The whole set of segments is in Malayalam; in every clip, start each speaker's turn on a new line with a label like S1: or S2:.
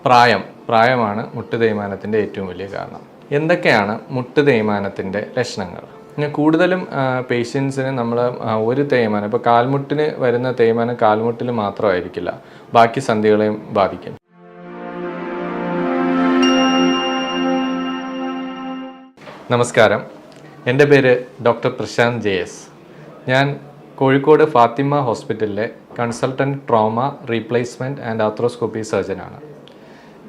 S1: പ്രായമാണ് മുട്ട് തേയ്മാനത്തിൻ്റെ ഏറ്റവും വലിയ കാരണം. എന്തൊക്കെയാണ് മുട്ട് തേയ്മാനത്തിൻ്റെ ലക്ഷണങ്ങൾ? പിന്നെ കൂടുതലും പേഷ്യൻസിന് നമ്മൾ ഒരു തേയ്മാനം, ഇപ്പോൾ കാൽമുട്ടിന് വരുന്ന തേയ്മാനം കാൽമുട്ടിൽ മാത്രമായിരിക്കില്ല, ബാക്കി സന്ധികളെയും ബാധിക്കും. നമസ്കാരം, എൻ്റെ പേര് ഡോക്ടർ പ്രശാന്ത് JS. ഞാൻ കോഴിക്കോട് ഫാത്തിമ ഹോസ്പിറ്റലിലെ consultant trauma replacement and arthroscopy സർജനാണ്.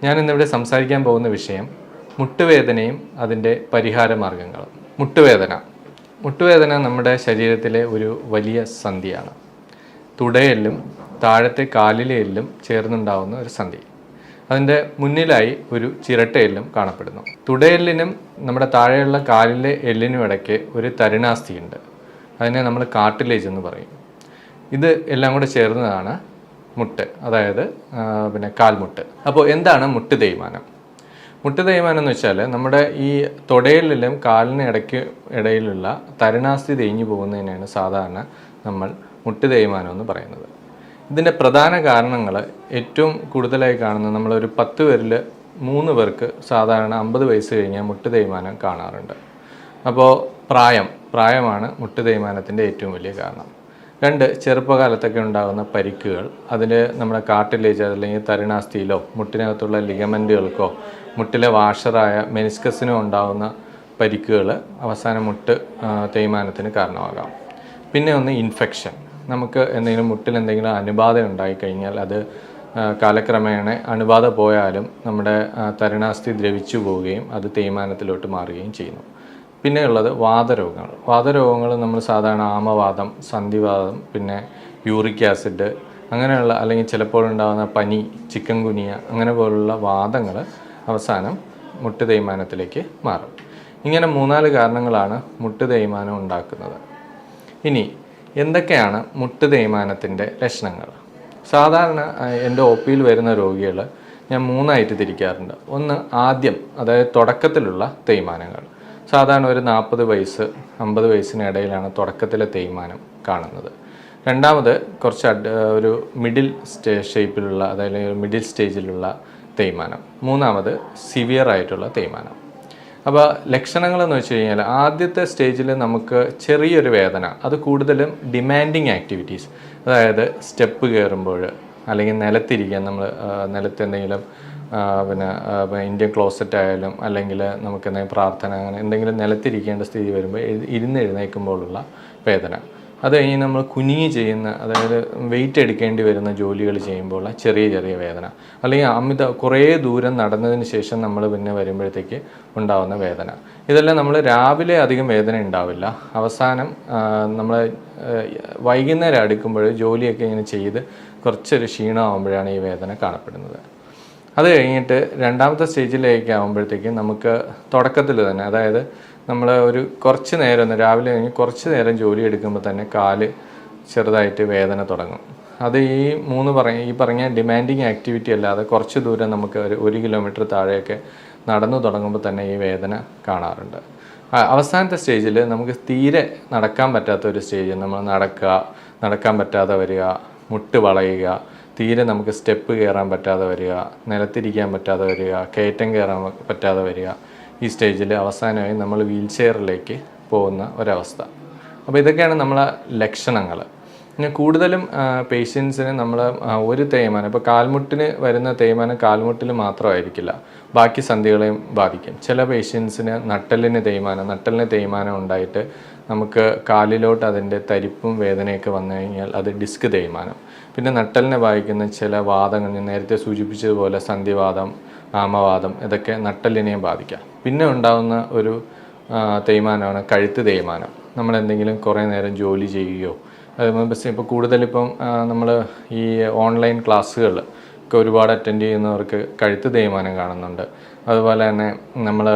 S1: ഞാൻ ഇന്നിവിടെ സംസാരിക്കാൻ പോകുന്ന വിഷയം മുട്ടുവേദനയും അതിൻ്റെ പരിഹാര മാർഗങ്ങളും. മുട്ടുവേദന നമ്മുടെ ശരീരത്തിലെ ഒരു വലിയ സന്ധിയാണ്. തുടയെല്ലും താഴത്തെ കാലിലെ എല്ലും ചേർന്നുണ്ടാവുന്ന ഒരു സന്ധി. അതിൻ്റെ മുന്നിലായി ഒരു ചിരട്ടയെല്ലും കാണപ്പെടുന്നു. തുടയെല്ലിനും നമ്മുടെ താഴെയുള്ള കാലിലെ എല്ലിനും ഇടയ്ക്ക് ഒരു തരുണാസ്ഥിയുണ്ട്. അതിനെ നമ്മൾ കാർട്ടിലേജ് എന്ന് പറയും. ഇത് എല്ലാം കൂടെ ചേർന്നതാണ് മുട്ട്, അതായത് കാൽമുട്ട്. അപ്പോൾ എന്താണ് മുട്ട് തേയ്മാനം? മുട്ട് തേയ്മാനം എന്ന് വെച്ചാൽ നമ്മുടെ ഈ തുടയെല്ലിലും കാലിന് ഇടയിലുള്ള തരുണാസ്ഥി തേഞ്ഞു പോകുന്നതിനാണ് സാധാരണ നമ്മൾ മുട്ട് തേയ്മാനം എന്ന് പറയുന്നത്. ഇതിൻ്റെ പ്രധാന കാരണങ്ങൾ ഏറ്റവും കൂടുതലായി കാണുന്നത് നമ്മളൊരു 10 പേരിൽ 3 പേർക്ക് സാധാരണ 50 വയസ്സ് കഴിഞ്ഞാൽ മുട്ട് തേയ്മാനം കാണാറുണ്ട്. അപ്പോൾ പ്രായമാണ് മുട്ട് തേയ്മാനത്തിൻ്റെ ഏറ്റവും വലിയ കാരണം. 2, ചെറുപ്പകാലത്തൊക്കെ ഉണ്ടാകുന്ന പരിക്കുകൾ, അതിൽ നമ്മുടെ കാർട്ടിലേജ് അല്ലെങ്കിൽ തരുണാസ്ഥിയിലോ മുട്ടിനകത്തുള്ള ലിഗമെൻറ്റുകൾക്കോ മുട്ടിലെ വാഷറായ മെനിസ്കസിനോ ഉണ്ടാകുന്ന പരിക്കുകൾ അവസാനം മുട്ട് തേയ്മാനത്തിന് കാരണമാകാം. പിന്നെ ഒന്ന് ഇൻഫെക്ഷൻ. നമുക്ക് മുട്ടിൽ എന്തെങ്കിലും അണുബാധ ഉണ്ടായിക്കഴിഞ്ഞാൽ അത് കാലക്രമേണ അണുബാധ പോയാലും നമ്മുടെ തരുണാസ്ഥി ദ്രവിച്ചു പോവുകയും അത് തേയ്മാനത്തിലോട്ട് മാറുകയും ചെയ്യുന്നു. പിന്നെയുള്ളത് വാതരോഗങ്ങൾ നമ്മൾ സാധാരണ ആമവാദം, സന്ധിവാദം, പിന്നെ യൂറിക് ആസിഡ് അങ്ങനെയുള്ള, അല്ലെങ്കിൽ ചിലപ്പോൾ ഉണ്ടാകുന്ന പനി, ചിക്കൻ ഗുനിയ അങ്ങനെ പോലുള്ള വാദങ്ങൾ അവസാനം മുട്ട് തേയ്മാനത്തിലേക്ക് മാറും. ഇങ്ങനെ 3-4 കാരണങ്ങളാണ് മുട്ട് തേയ്മാനം ഉണ്ടാക്കുന്നത്. ഇനി എന്തൊക്കെയാണ് മുട്ട് തേയ്മാനത്തിൻ്റെ ലക്ഷണങ്ങൾ? സാധാരണ എൻ്റെ OPയിൽ വരുന്ന രോഗികൾ ഞാൻ 3ആയിട്ട് തിരിക്കാറുണ്ട്. ഒന്ന്, അതായത് തുടക്കത്തിലുള്ള തേയ്മാനങ്ങൾ. സാധാരണ ഒരു 40 വയസ്സ് 50 വയസ്സിനിടയിലാണ് തുടക്കത്തിലെ തേയ്മാനം കാണുന്നത്. രണ്ടാമത് കുറച്ച് ഒരു മിഡിൽ ഷേപ്പിലുള്ള, അതായത് മിഡിൽ സ്റ്റേജിലുള്ള തേയ്മാനം. മൂന്നാമത് സിവിയർ ആയിട്ടുള്ള തേയ്മാനം. അപ്പോൾ ലക്ഷണങ്ങളെന്ന് വെച്ച് കഴിഞ്ഞാൽ ആദ്യത്തെ സ്റ്റേജിൽ നമുക്ക് ചെറിയൊരു വേദന, അത് കൂടുതലും ഡിമാൻഡിങ് ആക്ടിവിറ്റീസ്, അതായത് സ്റ്റെപ്പ് കയറുമ്പോൾ അല്ലെങ്കിൽ നിലത്തിരിക്കാൻ, നമ്മൾ നിലത്ത് എന്തെങ്കിലും ഇന്ത്യൻ ക്ലോസറ്റ് ആയാലും അല്ലെങ്കിൽ നമുക്ക് എന്തെങ്കിലും പ്രാർത്ഥന അങ്ങനെ എന്തെങ്കിലും നിലത്തിരിക്കേണ്ട സ്ഥിതി വരുമ്പോൾ എഴുന്നേൽക്കുമ്പോഴുള്ള വേദന. അത് കഴിഞ്ഞ് നമ്മൾ കുനിഞ്ഞ് ചെയ്യുന്ന, അതായത് വെയിറ്റ് എടുക്കേണ്ടി വരുന്ന ജോലികൾ ചെയ്യുമ്പോൾ ചെറിയ വേദന, അല്ലെങ്കിൽ കുറേ ദൂരം നടന്നതിന് ശേഷം നമ്മൾ പിന്നെ വരുമ്പോഴത്തേക്ക് ഉണ്ടാകുന്ന വേദന. ഇതെല്ലാം നമ്മൾ രാവിലെ അധികം വേദന ഉണ്ടാവില്ല, അവസാനം നമ്മൾ വൈകുന്നേരം അടുക്കുമ്പോൾ ജോലിയൊക്കെ ഇങ്ങനെ ചെയ്ത് കുറച്ചൊരു ക്ഷീണമാകുമ്പോഴാണ് ഈ വേദന കാണപ്പെടുന്നത്. അത് കഴിഞ്ഞിട്ട് രണ്ടാമത്തെ സ്റ്റേജിലേക്ക് ആകുമ്പോഴത്തേക്കും നമുക്ക് തുടക്കത്തിൽ തന്നെ, അതായത് നമ്മൾ ഒരു കുറച്ച് നേരം രാവിലെ കഴിഞ്ഞ് കുറച്ച് നേരം ജോലി എടുക്കുമ്പോൾ തന്നെ കാല് ചെറുതായിട്ട് വേദന തുടങ്ങും. അത് ഈ പറഞ്ഞ ഡിമാൻഡിങ് ആക്ടിവിറ്റി അല്ലാതെ കുറച്ച് ദൂരം നമുക്ക് ഒരു 1 കിലോമീറ്റർ താഴെയൊക്കെ നടന്നു തുടങ്ങുമ്പോൾ തന്നെ ഈ വേദന കാണാറുണ്ട്. അവസാനത്തെ സ്റ്റേജിൽ നമുക്ക് തീരെ നടക്കാൻ പറ്റാത്ത ഒരു സ്റ്റേജ്, നമ്മൾ നടക്കാൻ പറ്റാതെ വരിക, മുട്ട് വളയുക, തീരെ നമുക്ക് സ്റ്റെപ്പ് കയറാൻ പറ്റാതെ വരിക, നിലത്തിരിക്കാൻ പറ്റാതെ വരിക, കയറ്റം കയറാൻ പറ്റാതെ വരിക. ഈ സ്റ്റേജിൽ അവസാനമായി നമ്മൾ വീൽ ചെയറിലേക്ക് പോകുന്ന ഒരവസ്ഥ. അപ്പോൾ ഇതൊക്കെയാണ് നമ്മളെ ലക്ഷണങ്ങൾ. പിന്നെ കൂടുതലും പേഷ്യൻസിന് നമ്മൾ ഒരു തേയ്മാനം, ഇപ്പോൾ കാൽമുട്ടിന് വരുന്ന തേയ്മാനം കാൽമുട്ടിൽ മാത്രമായിരിക്കില്ല, ബാക്കി സന്ധികളെയും ബാധിക്കും. ചില പേഷ്യൻസിന് നട്ടെല്ലിന് തേയ്മാനം ഉണ്ടായിട്ട് നമുക്ക് കാലിലോട്ട് അതിൻ്റെ തരിപ്പും വേദനയൊക്കെ വന്നു കഴിഞ്ഞാൽ അത് ഡിസ്ക് തേയ്മാനം. പിന്നെ നട്ടെല്ലിനെ ബാധിക്കുന്ന ചില വാദങ്ങൾ, ഞാൻ നേരത്തെ സൂചിപ്പിച്ചതുപോലെ സന്ധിവാദം, ആമവാദം, ഇതൊക്കെ നട്ടെല്ലിനെയും ബാധിക്കാം. പിന്നെ ഉണ്ടാകുന്ന ഒരു തേയ്മാനമാണ് കഴുത്ത് തേയ്മാനം. നമ്മളെന്തെങ്കിലും കുറേ നേരം ജോലി ചെയ്യുകയോ, ഇപ്പോൾ കൂടുതലിപ്പം നമ്മൾ ഈ ഓൺലൈൻ ക്ലാസ്സുകൾ ഒക്കെ ഒരുപാട് അറ്റൻഡ് ചെയ്യുന്നവർക്ക് കഴുത്ത് തേയ്മാനം കാണുന്നുണ്ട്. അതുപോലെ തന്നെ നമ്മൾ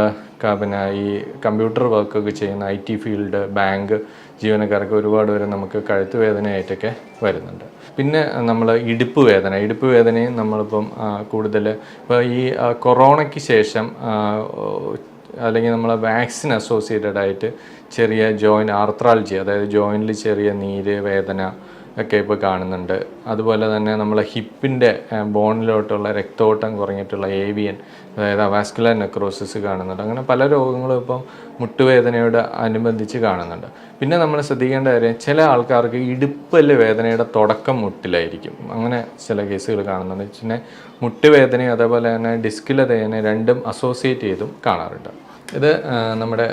S1: ഈ കമ്പ്യൂട്ടർ വർക്കൊക്കെ ചെയ്യുന്ന IT ഫീൽഡ്, ബാങ്ക് ജീവനക്കാർക്ക് ഒരുപാട് പേര് നമുക്ക് കഴുത്ത് വേദനയായിട്ടൊക്കെ വരുന്നുണ്ട്. പിന്നെ നമ്മൾ ഇടുപ്പ് വേദനയും നമ്മളിപ്പം കൂടുതൽ ഇപ്പോൾ ഈ കൊറോണയ്ക്ക് ശേഷം അല്ലെങ്കിൽ നമ്മൾ വാക്സിൻ അസോസിയേറ്റഡ് ആയിട്ട് ചെറിയ ജോയിൻറ്റ് ആർത്രാൾജി, അതായത് ജോയിൻറ്റിൽ ചെറിയ നീര്, വേദന, ഒക്കെ ഇപ്പോൾ കാണുന്നുണ്ട്. അതുപോലെ തന്നെ നമ്മളെ ഹിപ്പിൻ്റെ ബോണിലോട്ടുള്ള രക്തോട്ടം കുറഞ്ഞിട്ടുള്ള ഏവിയൻ, അതായത് വാസ്കുലർ നെക്രോസിസ് കാണുന്നുണ്ട്. അങ്ങനെ പല രോഗങ്ങളും ഇപ്പം മുട്ടുവേദനയോട് അനുബന്ധിച്ച് കാണുന്നുണ്ട്. പിന്നെ നമ്മൾ ശ്രദ്ധിക്കേണ്ട കാര്യം, ചില ആൾക്കാർക്ക് ഇടുപ്പല് വേദനയുടെ തുടക്കം മുട്ടിലായിരിക്കും. അങ്ങനെ ചില കേസുകൾ കാണുന്നുണ്ട്. പിന്നെ മുട്ടുവേദനയും അതേപോലെ തന്നെ ഡിസ്കിലെ വേദന രണ്ടും അസോസിയേറ്റ് ചെയ്തും കാണാറുണ്ട്. ഇത് നമ്മുടെ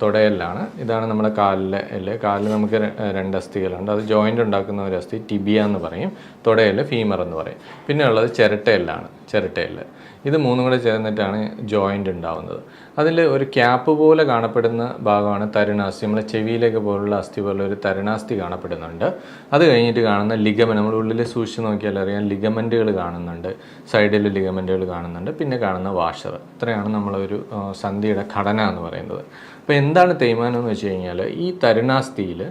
S1: തുടയെല്ലാണ്. ഇതാണ് നമ്മുടെ കാലിലെ എല്ല്. കാലിൽ നമുക്ക് രണ്ട് അസ്ഥികളുണ്ട്. അത് ജോയിൻ്റ് ഉണ്ടാക്കുന്ന ഒരു അസ്ഥി ടിബിയ എന്ന് പറയും, തുടയെല്ല് ഫീമർ എന്ന് പറയും. പിന്നെ ഉള്ളത് ചിരട്ടയെല്ലാണ്, ചിരട്ടയെല്ല്. ഇത് മൂന്നും കൂടെ ചേർന്നിട്ടാണ് ജോയിൻ്റ് ഉണ്ടാവുന്നത്. അതിൽ ഒരു ക്യാപ്പ് പോലെ കാണപ്പെടുന്ന ഭാഗമാണ് തരുണാസ്ഥി. നമ്മളെ ചെവിയിലേക്ക് പോലുള്ള അസ്ഥി പോലെ ഒരു തരുണാസ്ഥി കാണപ്പെടുന്നുണ്ട്. അത് കഴിഞ്ഞിട്ട് കാണുന്ന ലിഗമെന്റ്, നമ്മൾ ഉള്ളിൽ സൂക്ഷിച്ച് നോക്കിയാൽ അറിയാം, ലിഗമെൻറ്റുകൾ കാണുന്നുണ്ട്, സൈഡിൽ ലിഗമെൻറ്റുകൾ കാണുന്നുണ്ട്, പിന്നെ കാണുന്ന വാഷർ. ഇത്രയാണ് നമ്മളൊരു സന്ധിയുടെ ഘടന എന്ന് പറയുന്നത്. അപ്പോൾ എന്താണ് തേയ്മാനം എന്ന് വെച്ച് കഴിഞ്ഞാൽ, ഈ തരുണാസ്ഥിയിൽ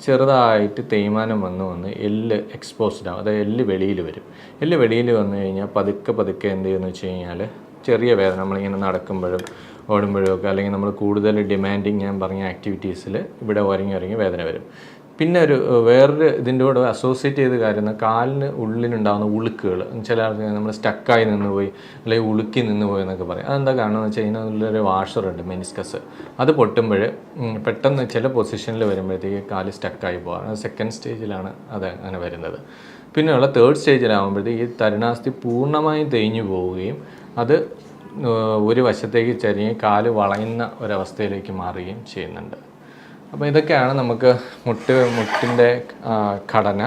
S1: ചെറുതായിട്ട് തേയ്മാനം വന്ന് എല്ല് എക്സ്പോസ്ഡ് ആവും, അതായത് എല്ല് വെളിയിൽ വരും. എല്ല് വെളിയിൽ വന്നു കഴിഞ്ഞാൽ പതുക്കെ എന്ത് ചെയ്യുമെന്ന് വെച്ച് കഴിഞ്ഞാൽ ചെറിയ വേദന, നമ്മളിങ്ങനെ നടക്കുമ്പോഴും ഓടുമ്പോഴും ഒക്കെ, അല്ലെങ്കിൽ നമ്മൾ കൂടുതൽ ഡിമാൻഡിങ് ഞാൻ പറഞ്ഞ ആക്ടിവിറ്റീസിൽ ഇവിടെ ഉരങ്ങി വേദന വരും. പിന്നെ വേറൊരു ഇതിൻ്റെ കൂടെ അസോസിയേറ്റ് ചെയ്ത് കാര്യം, കാലിന് ഉള്ളിലുണ്ടാകുന്ന ഉളുക്കുകൾ. ചില ആൾക്ക് നമ്മൾ സ്റ്റക്കായി നിന്ന് പോയി, അല്ലെങ്കിൽ ഉളുക്കി നിന്ന് പോയി എന്നൊക്കെ പറയും. അതെന്താ കാരണമെന്ന് വെച്ച് കഴിഞ്ഞാൽ അതിലൊരു വാഷറുണ്ട്, മെനിസ്കസ്. അത് പൊട്ടുമ്പോൾ പെട്ടെന്ന് ചില പൊസിഷനിൽ വരുമ്പോഴത്തേക്ക് കാല് സ്റ്റക്കായി പോകാം. അത് സെക്കൻഡ് സ്റ്റേജിലാണ് അത് അങ്ങനെ വരുന്നത്. പിന്നെയുള്ള തേർഡ് സ്റ്റേജിലാകുമ്പോഴത്തേക്ക് ഈ തരുണാസ്ഥി പൂർണ്ണമായും തേഞ്ഞു പോവുകയും അത് ഒരു വശത്തേക്ക് ചരിഞ്ഞ് കാല് വളയുന്ന ഒരവസ്ഥയിലേക്ക് മാറുകയും ചെയ്യുന്നുണ്ട്. അപ്പോൾ ഇതൊക്കെയാണ് നമുക്ക് മുട്ടിൻ്റെ ഘടന,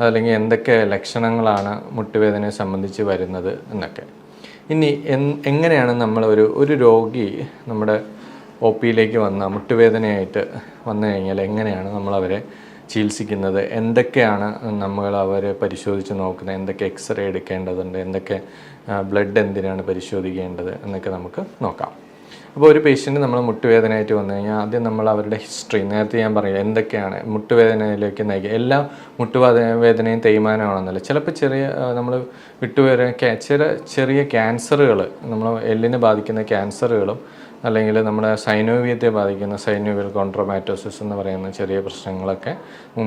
S1: അല്ലെങ്കിൽ എന്തൊക്കെ ലക്ഷണങ്ങളാണ് മുട്ടുവേദനയെ സംബന്ധിച്ച് വരുന്നത് എന്നൊക്കെ. ഇനി എങ്ങനെയാണ് നമ്മൾ ഒരു രോഗി നമ്മുടെ ഒ പിയിലേക്ക് മുട്ടുവേദനയായിട്ട് വന്നു കഴിഞ്ഞാൽ എങ്ങനെയാണ് നമ്മളവരെ ചികിത്സിക്കുന്നത്, എന്തൊക്കെയാണ് നമ്മൾ അവരെ പരിശോധിച്ച് നോക്കുന്നത്, എന്തൊക്കെ എക്സ്റേ എടുക്കേണ്ടതുണ്ട്, എന്തൊക്കെ ബ്ലഡ് എന്തിനാണ് പരിശോധിക്കേണ്ടത് എന്നൊക്കെ നമുക്ക് നോക്കാം. അപ്പോൾ ഒരു പേഷ്യൻ്റ് നമ്മൾ മുട്ടുവേദനയായിട്ട് വന്നു കഴിഞ്ഞാൽ ആദ്യം നമ്മൾ അവരുടെ ഹിസ്റ്ററി, നേരത്തെ ഞാൻ പറയും എന്തൊക്കെയാണ് മുട്ടുവേദനയിലേക്ക് നയിക്കുക. എല്ലാ മുട്ടുവേദനയും തേയ്മാനമാണെന്നല്ല, ചിലപ്പോൾ നമ്മൾ ചെറിയ ക്യാൻസറുകൾ, നമ്മൾ എല്ലിനെ ബാധിക്കുന്ന ക്യാൻസറുകളും, അല്ലെങ്കിൽ നമ്മുടെ സൈനോവിയത്തെ ബാധിക്കുന്ന സൈനോവിയൽ കോൺട്രോമാറ്റോസിസ് എന്ന് പറയുന്ന ചെറിയ പ്രശ്നങ്ങളൊക്കെ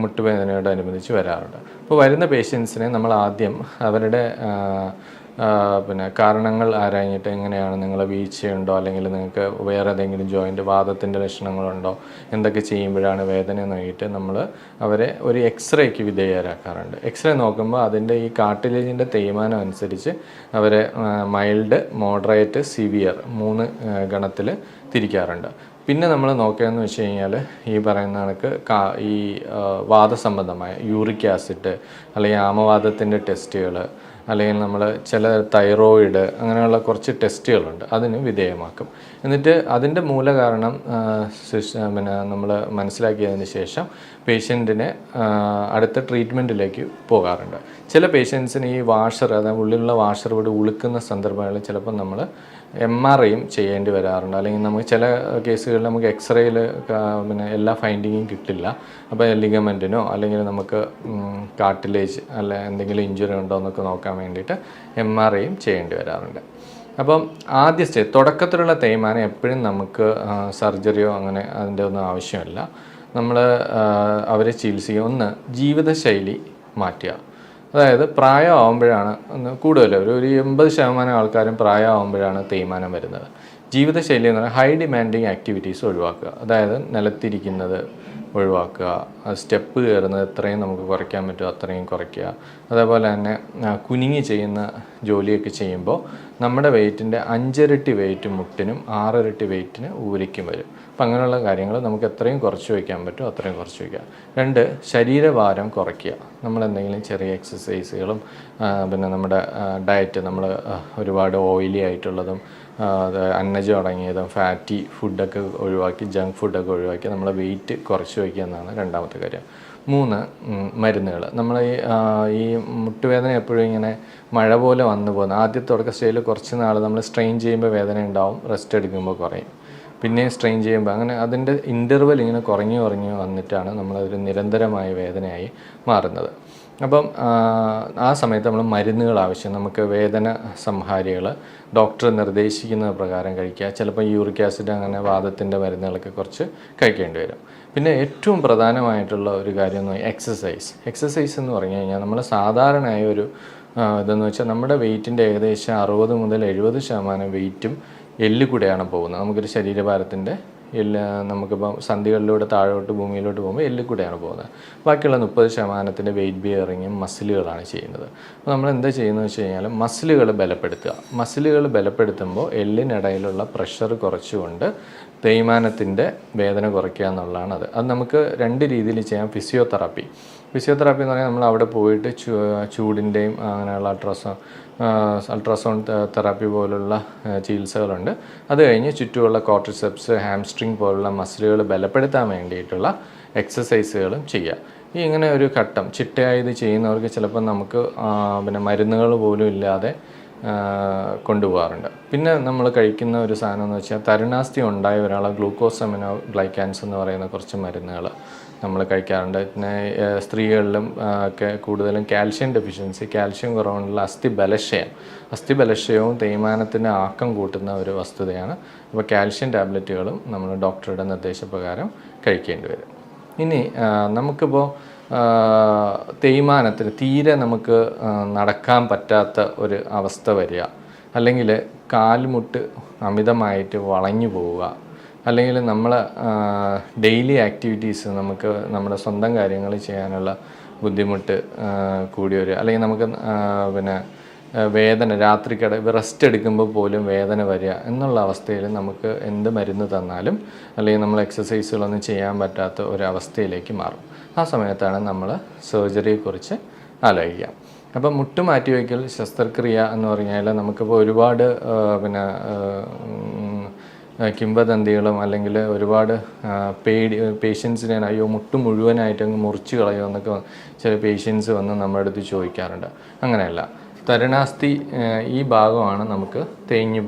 S1: മുട്ടുവേദനയോടനുബന്ധിച്ച് വരാറുണ്ട്. അപ്പോൾ വരുന്ന പേഷ്യൻസിനെ നമ്മൾ ആദ്യം അവരുടെ കാരണങ്ങൾ ആരാഞ്ഞിട്ട്, എങ്ങനെയാണ് നിങ്ങൾ വീഴ്ചയുണ്ടോ, അല്ലെങ്കിൽ നിങ്ങൾക്ക് വേറെ ഏതെങ്കിലും ജോയിൻ്റ് വാദത്തിൻ്റെ ലക്ഷണങ്ങളുണ്ടോ, എന്തൊക്കെ ചെയ്യുമ്പോഴാണ് വേദന നോക്കിയിട്ട് നമ്മൾ അവരെ ഒരു എക്സ്റേക്ക് വിധേയരാക്കാറുണ്ട്. എക്സ്റേ നോക്കുമ്പോൾ അതിൻ്റെ ഈ കാർട്ടിലേജിൻ്റെ തേയ്മാനം അനുസരിച്ച് അവരെ മൈൽഡ്, മോഡറേറ്റ്, സിവിയർ 3 ഗണത്തിൽ തിരിക്കാറുണ്ട്. പിന്നെ നമ്മൾ നോക്കുകയെന്ന് വെച്ച് കഴിഞ്ഞാൽ ഈ പറയുന്ന കണക്ക് ഈ വാദസംബന്ധമായ യൂറിക് ആസിഡ്, അല്ലെങ്കിൽ ആമവാദത്തിൻ്റെ ടെസ്റ്റുകൾ, അല്ലെങ്കിൽ നമ്മൾ ചില തൈറോയിഡ്, അങ്ങനെയുള്ള കുറച്ച് ടെസ്റ്റുകളുണ്ട്, അതിന് വിധേയമാക്കും. എന്നിട്ട് അതിൻ്റെ മൂലകാരണം നമ്മൾ മനസ്സിലാക്കിയതിന് ശേഷം പേഷ്യൻറ്റിനെ അടുത്ത ട്രീറ്റ്മെൻറ്റിലേക്ക് പോകാറുണ്ട്. ചില പേഷ്യൻസിന് ഈ വാഷർ, അതായത് ഉള്ളിലുള്ള വാഷർ ഇവിടെ ഉളുക്കുന്ന സന്ദർഭങ്ങളിൽ ചിലപ്പോൾ നമ്മൾ MRIയും ചെയ്യേണ്ടി വരാറുണ്ട്. അല്ലെങ്കിൽ നമുക്ക് ചില കേസുകളിൽ നമുക്ക് എക്സ്റേയിൽ എല്ലാ ഫൈൻഡിങ്ങും കിട്ടില്ല. അപ്പോൾ ലിഗമെൻറ്റിനോ അല്ലെങ്കിൽ നമുക്ക് കാർട്ടിലേജ് അല്ല എന്തെങ്കിലും ഇഞ്ചുറി ഉണ്ടോ എന്നൊക്കെ നോക്കാൻ വേണ്ടിയിട്ട് MRIയും ചെയ്യേണ്ടി വരാറുണ്ട്. അപ്പം ആദ്യ സ്റ്റേജ്, തുടക്കത്തിലുള്ള തേയ്മാനം എപ്പോഴും നമുക്ക് സർജറിയോ അങ്ങനെ അതിൻ്റെ ഒന്നും ആവശ്യമില്ല. നമ്മൾ അവരെ ചികിത്സിക്കുക. ഒന്ന്, ജീവിതശൈലി മാറ്റുക. അതായത് പ്രായമാകുമ്പോഴാണ് കൂടുതൽ, ഒരു 80% ആൾക്കാരും പ്രായമാകുമ്പോഴാണ് തേയ്മാനം വരുന്നത്. ജീവിതശൈലി എന്ന് പറഞ്ഞാൽ ഹൈ ഡിമാൻഡിങ് ആക്ടിവിറ്റീസ് ഒഴിവാക്കുക. അതായത് നിലത്തിരിക്കുന്നത് ഒഴിവാക്കുക, സ്റ്റെപ്പ് കയറുന്നത് എത്രയും നമുക്ക് കുറയ്ക്കാൻ പറ്റുമോ അത്രയും കുറയ്ക്കുക. അതേപോലെ തന്നെ കുനിങ്ങി ചെയ്യുന്ന ജോലിയൊക്കെ ചെയ്യുമ്പോൾ നമ്മുടെ വെയ്റ്റിൻ്റെ 5 ഇരട്ടി വെയിറ്റ് മുട്ടിനും 6 ഇരട്ടി വെയിറ്റിന് ഊരിക്കും വരും. അപ്പം അങ്ങനെയുള്ള കാര്യങ്ങൾ നമുക്ക് എത്രയും കുറച്ച് വയ്ക്കാൻ പറ്റുമോ അത്രയും കുറച്ച് വയ്ക്കുക. 2, ശരീരഭാരം കുറയ്ക്കുക. നമ്മളെന്തെങ്കിലും ചെറിയ എക്സസൈസുകളും പിന്നെ നമ്മുടെ ഡയറ്റ്, നമ്മൾ ഒരുപാട് ഓയിലി ആയിട്ടുള്ളതും അന്നജം അടങ്ങിയതും ഫാറ്റി ഫുഡൊക്കെ ഒഴിവാക്കി, ജങ്ക് ഫുഡൊക്കെ ഒഴിവാക്കി നമ്മൾ വെയിറ്റ് കുറച്ച് വയ്ക്കുക എന്നാണ് രണ്ടാമത്തെ കാര്യം. 3, മരുന്നുകൾ. നമ്മൾ ഈ മുട്ടുവേദന എപ്പോഴും ഇങ്ങനെ മഴ പോലെ വന്നു പോകുന്നത്. ആദ്യത്തെ തുടക്ക സ്റ്റേജിൽ കുറച്ച് നാൾ നമ്മൾ സ്ട്രെയിൻ ചെയ്യുമ്പോൾ വേദന ഉണ്ടാവും, റെസ്റ്റ് എടുക്കുമ്പോൾ കുറയും, പിന്നെയും സ്ട്രെയിൻ ചെയ്യുമ്പോൾ, അങ്ങനെ അതിൻ്റെ ഇൻ്റർവെൽ ഇങ്ങനെ കുറഞ്ഞു വന്നിട്ടാണ് നമ്മളതൊരു നിരന്തരമായ വേദനയായി മാറുന്നത്. അപ്പം ആ സമയത്ത് നമ്മൾ മരുന്നുകൾ ആവശ്യം, നമുക്ക് വേദന സംഹാരികൾ ഡോക്ടർ നിർദ്ദേശിക്കുന്ന പ്രകാരം കഴിക്കുക. ചിലപ്പോൾ യൂറിക് ആസിഡ് അങ്ങനെ വാദത്തിൻ്റെ മരുന്നുകളൊക്കെ കുറച്ച് കഴിക്കേണ്ടി വരും. പിന്നെ ഏറ്റവും പ്രധാനമായിട്ടുള്ള ഒരു കാര്യം എന്ന് പറഞ്ഞാൽ എക്സസൈസ് എന്ന് പറഞ്ഞു കഴിഞ്ഞാൽ നമ്മൾ സാധാരണയായ ഒരു ഇതെന്ന് വെച്ചാൽ നമ്മുടെ വെയിറ്റിൻ്റെ ഏകദേശം 60 മുതൽ 70% വെയിറ്റും എല്ല് കൂടെയാണ് പോകുന്നത്. നമുക്കൊരു ശരീരഭാരത്തിൻ്റെ നമുക്കിപ്പോൾ സന്ധികളിലൂടെ താഴോട്ട് ഭൂമിയിലോട്ട് പോകുമ്പോൾ എല്ലിൽ കൂടെയാണ് പോകുന്നത്. ബാക്കിയുള്ള 30% വെയിറ്റ് ബിയറിങ്ങും മസിലുകളാണ് ചെയ്യുന്നത്. അപ്പോൾ നമ്മൾ എന്താ ചെയ്യുന്നത് വെച്ച് കഴിഞ്ഞാൽ മസിലുകൾ ബലപ്പെടുത്തുമ്പോൾ എല്ലിനിടയിലുള്ള പ്രഷർ കുറച്ചുകൊണ്ട് തേയ്മാനത്തിൻ്റെ വേദന കുറയ്ക്കുക എന്നുള്ളതാണ്. അത് നമുക്ക് 2 രീതിയിൽ ചെയ്യാം. ഫിസിയോതെറാപ്പി എന്ന് പറഞ്ഞാൽ നമ്മൾ അവിടെ പോയിട്ട് ചൂടിൻ്റെയും അങ്ങനെയുള്ള അൾട്രാസൗണ്ട് തെറാപ്പി പോലുള്ള ചികിത്സകളുണ്ട്. അത് കഴിഞ്ഞ് ചുറ്റുമുള്ള കോർട്ടിസെപ്സ്, ഹാംസ്ട്രിങ് പോലുള്ള മസിലുകൾ ബലപ്പെടുത്താൻ വേണ്ടിയിട്ടുള്ള എക്സസൈസുകളും ചെയ്യുക. ഇങ്ങനെ ഒരു ഘട്ടം ചിട്ടയായി ഇത് ചെയ്യുന്നവർക്ക് ചിലപ്പോൾ നമുക്ക് പിന്നെ മരുന്നുകൾ പോലും ഇല്ലാതെ കൊണ്ടുപോകാറുണ്ട്. പിന്നെ നമ്മൾ കഴിക്കുന്ന ഒരു സാധനം എന്ന് വെച്ചാൽ തരുണാസ്ഥി ഉണ്ടായ ഒരാളെ ഗ്ലൂക്കോസമിനോ ഗ്ലൈക്കാൻസ് എന്ന് പറയുന്ന കുറച്ച് മരുന്നുകൾ നമ്മൾ കഴിക്കാറുണ്ട്. പിന്നെ സ്ത്രീകളിലും ഒക്കെ കൂടുതലും കാൽഷ്യം ഡെഫിഷ്യൻസി, കാൽഷ്യം കുറവുള്ള അസ്ഥിബലക്ഷയവും തേയ്മാനത്തിൻ്റെ ആക്കം കൂട്ടുന്ന ഒരു വസ്തുതയാണ്. അപ്പോൾ കാൽഷ്യം ടാബ്ലറ്റുകളും നമ്മൾ ഡോക്ടറുടെ നിർദ്ദേശപ്രകാരം കഴിക്കേണ്ടി വരും. ഇനി നമുക്കിപ്പോൾ തേയ്മാനത്തിന് തീരെ നമുക്ക് നടക്കാൻ പറ്റാത്ത ഒരു അവസ്ഥ വരിക, അല്ലെങ്കിൽ കാൽമുട്ട് അമിതമായിട്ട് വളഞ്ഞു പോവുക, അല്ലെങ്കിൽ നമ്മൾ ഡെയിലി ആക്ടിവിറ്റീസ് നമുക്ക് നമ്മുടെ സ്വന്തം കാര്യങ്ങൾ ചെയ്യാനുള്ള ബുദ്ധിമുട്ട് കൂടി വരിക, അല്ലെങ്കിൽ നമുക്ക് പിന്നെ വേദന റെസ്റ്റ് എടുക്കുമ്പോൾ പോലും വേദന വരിക എന്നുള്ള അവസ്ഥയിൽ നമുക്ക് എന്ത് മരുന്ന് തന്നാലും അല്ലെങ്കിൽ നമ്മൾ എക്സസൈസുകളൊന്നും ചെയ്യാൻ പറ്റാത്ത ഒരവസ്ഥയിലേക്ക് മാറും. ആ സമയത്താണ് നമ്മൾ സർജറിയെക്കുറിച്ച് ആലോചിക്കുക. അപ്പം മുട്ടുമാറ്റിവയ്ക്കൽ ശസ്ത്രക്രിയ എന്ന് പറഞ്ഞാൽ നമുക്കിപ്പോൾ ഒരുപാട് പിന്നെ കിംവദന്തികളും അല്ലെങ്കിൽ ഒരുപാട് പേഷ്യൻസിനെ അയ്യോ മുട്ട് മുഴുവനായിട്ട് അങ്ങ് മുറിച്ച് കളയുമോ എന്നൊക്കെ ചില പേഷ്യൻസ് വന്ന് നമ്മുടെ അടുത്ത് ചോദിക്കാറുണ്ട്. അങ്ങനെയല്ല, തരുണാസ്ഥി ഈ ഭാഗമാണ് നമുക്ക് തേഞ്ഞു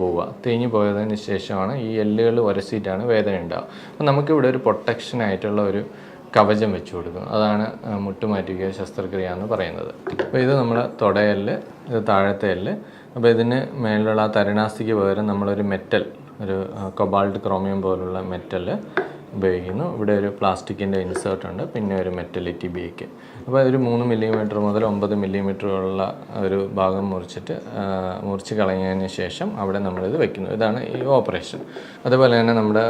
S1: പോയതിന് ശേഷമാണ് ഈ എല്ലുകൾ ഉരസിയിട്ടാണ് വേദന ഉണ്ടാവുക. അപ്പോൾ നമുക്കിവിടെ ഒരു പ്രൊട്ടക്ഷനായിട്ടുള്ള ഒരു കവചം വെച്ച് കൊടുക്കും. അതാണ് മുട്ടുമാറ്റിവയ്ക്കൽ ശസ്ത്രക്രിയ എന്ന് പറയുന്നത്. അപ്പോൾ ഇത് നമ്മുടെ തുടയെല്ല്, ഇത് താഴത്തെ എല്ല്. അപ്പോൾ ഇതിന് മേലുള്ള തരുണാസ്ഥിക്ക് പകരം നമ്മളൊരു ഒരു കൊബാൾട്ട് ക്രോമിയം പോലുള്ള മെറ്റൽ ഉപയോഗിക്കുന്നു. ഇവിടെ ഒരു പ്ലാസ്റ്റിക്കിൻ്റെ ഇൻസേർട്ട് ഉണ്ട്, പിന്നെ ഒരു മെറ്റൽ ഇറ്റിബിക്ക്. അപ്പോൾ ഒരു 3 മില്ലിമീറ്റർ മുതൽ 9 മില്ലിമീറ്ററുള്ള ഒരു ഭാഗം മുറിച്ച് കളഞ്ഞതിന് ശേഷം അവിടെ നമ്മളിത് വെക്കുന്നു. ഇതാണ് ഈ ഓപ്പറേഷൻ. അതുപോലെ തന്നെ നമ്മുടെ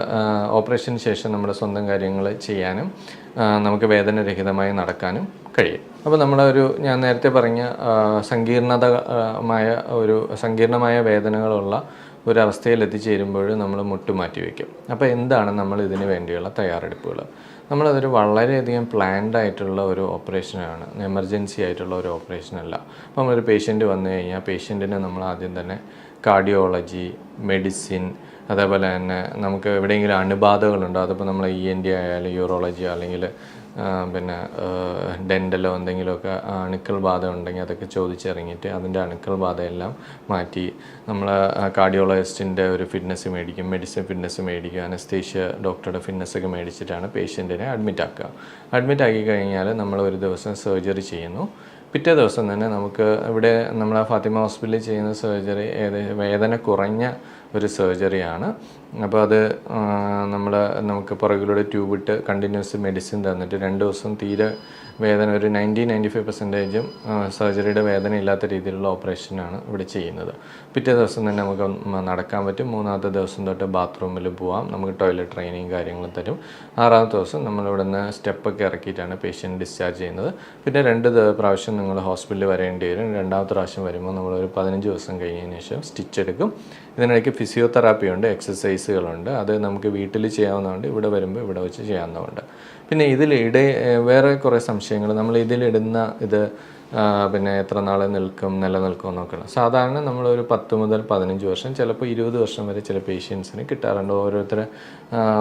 S1: ഓപ്പറേഷന് ശേഷം നമ്മുടെ സ്വന്തം കാര്യങ്ങൾ ചെയ്യാനും നമുക്ക് വേദനരഹിതമായി നടക്കാനും കഴിയും. അപ്പോൾ ഞാൻ നേരത്തെ പറഞ്ഞ സങ്കീർണമായ വേദനകളുള്ള ഒരവസ്ഥയിൽ എത്തിച്ചേരുമ്പോൾ നമ്മൾ മുട്ടുമാറ്റി വയ്ക്കും. അപ്പോൾ എന്താണ് നമ്മൾ ഇതിന് വേണ്ടിയുള്ള തയ്യാറെടുപ്പുകൾ? നമ്മളതൊരു വളരെയധികം പ്ലാൻഡ് ആയിട്ടുള്ള ഒരു ഓപ്പറേഷനാണ്, എമർജൻസി ആയിട്ടുള്ള ഒരു ഓപ്പറേഷനല്ല. അപ്പോൾ നമ്മളൊരു പേഷ്യൻ്റ് വന്നു കഴിഞ്ഞാൽ പേഷ്യൻറ്റിന് നമ്മൾ ആദ്യം തന്നെ കാർഡിയോളജി, മെഡിസിൻ, അതേപോലെ തന്നെ നമുക്ക് എവിടെയെങ്കിലും അണുബാധകളുണ്ടോ, അതിപ്പോൾ നമ്മൾ ENT ആയാലും യൂറോളജിയോ അല്ലെങ്കിൽ പിന്നെ ഡെൻ്റലോ എന്തെങ്കിലുമൊക്കെ അണുക്കൾ ബാധ ഉണ്ടെങ്കിൽ അതൊക്കെ ചോദിച്ചിറങ്ങിയിട്ട് അതിൻ്റെ അണുക്കൾ ബാധയെല്ലാം മാറ്റി നമ്മൾ കാർഡിയോളജിസ്റ്റിൻ്റെ ഒരു ഫിറ്റ്നസ് മേടിക്കും, മെഡിസിൻ ഫിറ്റ്നസ് മേടിക്കും, അനസ്തേഷ്യ ഡോക്ടറുടെ ഫിറ്റ്നസ്സൊക്കെ മേടിച്ചിട്ടാണ് പേഷ്യൻറ്റിനെ അഡ്മിറ്റ് ആക്കി കഴിഞ്ഞാൽ നമ്മൾ ഒരു ദിവസം സർജറി ചെയ്യുന്നു. പിറ്റേ ദിവസം തന്നെ നമുക്ക് ഇവിടെ നമ്മളെ ഫാത്തിമ ഹോസ്പിറ്റലിൽ ചെയ്യുന്ന സർജറി വേദന കുറഞ്ഞ ഒരു സർജറിയാണ്. അപ്പോൾ അത് നമുക്ക് പുറകിലൂടെ ട്യൂബിട്ട് കണ്ടിന്യൂസ് മെഡിസിൻ തന്നിട്ട് 2 ദിവസം തീരെ വേദന ഒരു 90-95% സർജറിയുടെ വേദന ഇല്ലാത്ത രീതിയിലുള്ള ഓപ്പറേഷനാണ് ഇവിടെ ചെയ്യുന്നത്. പിറ്റേ ദിവസം തന്നെ നമുക്ക് നടക്കാൻ പറ്റും. 3ാമത്തെ ദിവസം തൊട്ട് ബാത്റൂമിൽ പോവാം, നമുക്ക് ടോയ്ലറ്റ് ട്രെയിനിങ് കാര്യങ്ങളും തരും. 6ാമത്തെ ദിവസം നമ്മളിവിടെ നിന്ന് സ്റ്റെപ്പൊക്കെ ഇറക്കിയിട്ടാണ് പേഷ്യൻ്റ് ഡിസ്ചാർജ് ചെയ്യുന്നത്. പിന്നെ 2 പ്രാവശ്യം നിങ്ങൾ ഹോസ്പിറ്റലിൽ വരേണ്ടി വരും. 2ാമത്തെ പ്രാവശ്യം വരുമ്പോൾ നമ്മളൊരു 15 ദിവസം കഴിഞ്ഞതിന് ശേഷം സ്റ്റിച്ച് എടുക്കും. ഇതിനിടയ്ക്ക് ഫിസിയോതെറാപ്പി ഉണ്ട്, എക്സസൈസുകളുണ്ട്. അത് നമുക്ക് വീട്ടിൽ ചെയ്യാവുന്നതുകൊണ്ട് ഇവിടെ വരുമ്പോൾ ഇവിടെ വെച്ച് ചെയ്യാവുന്നതുണ്ട്. പിന്നെ വേറെ കുറേ സംശയങ്ങൾ, നമ്മൾ ഇതിലിടുന്ന പിന്നെ എത്ര നാൾ നിലനിൽക്കും നോക്കണം. സാധാരണ നമ്മളൊരു 10 മുതൽ 15 വർഷം, ചിലപ്പോൾ 20 വർഷം വരെ ചില പേഷ്യൻസിന് കിട്ടാറുണ്ട്. ഓരോരുത്തരുടെ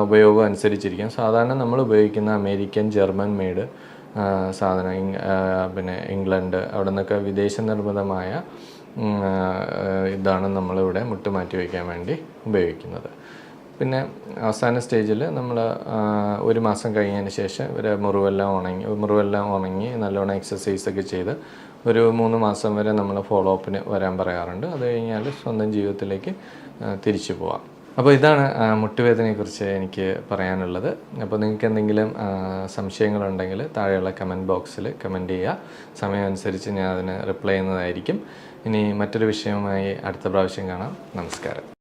S1: ഉപയോഗം അനുസരിച്ചിരിക്കും. സാധാരണ നമ്മൾ ഉപയോഗിക്കുന്ന അമേരിക്കൻ, ജർമ്മൻ മെയ്ഡ് സാധനം, പിന്നെ ഇംഗ്ലണ്ട് അവിടെ നിന്നൊക്കെ വിദേശ നിർമ്മിതമായ ഇതാണ് നമ്മളിവിടെ മുട്ടുമാറ്റി വയ്ക്കാൻ വേണ്ടി ഉപയോഗിക്കുന്നത്. പിന്നെ അവസാന സ്റ്റേജിൽ നമ്മൾ 1 മാസം കഴിഞ്ഞതിന് ശേഷം ഇവരെ മുറിവെല്ലാം ഉണങ്ങി നല്ലോണം എക്സസൈസൊക്കെ ചെയ്ത് ഒരു 3 മാസം വരെ നമ്മൾ ഫോളോ അപ്പിന് വരാൻ പറയാറുണ്ട്. അത് കഴിഞ്ഞാൽ സ്വന്തം ജീവിതത്തിലേക്ക് തിരിച്ചു പോവാം. അപ്പോൾ ഇതാണ് മുട്ടുവേദനയെക്കുറിച്ച് എനിക്ക് പറയാനുള്ളത്. അപ്പോൾ നിങ്ങൾക്ക് എന്തെങ്കിലും സംശയങ്ങളുണ്ടെങ്കിൽ താഴെയുള്ള കമൻറ്റ് ബോക്സിൽ കമൻറ്റ് ചെയ്യുക. സമയമനുസരിച്ച് ഞാൻ അതിന് റിപ്ലൈ ചെയ്യുന്നതായിരിക്കും. ഇനി മറ്റൊരു വിഷയവുമായി അടുത്ത പ്രാവശ്യം കാണാം. നമസ്കാരം.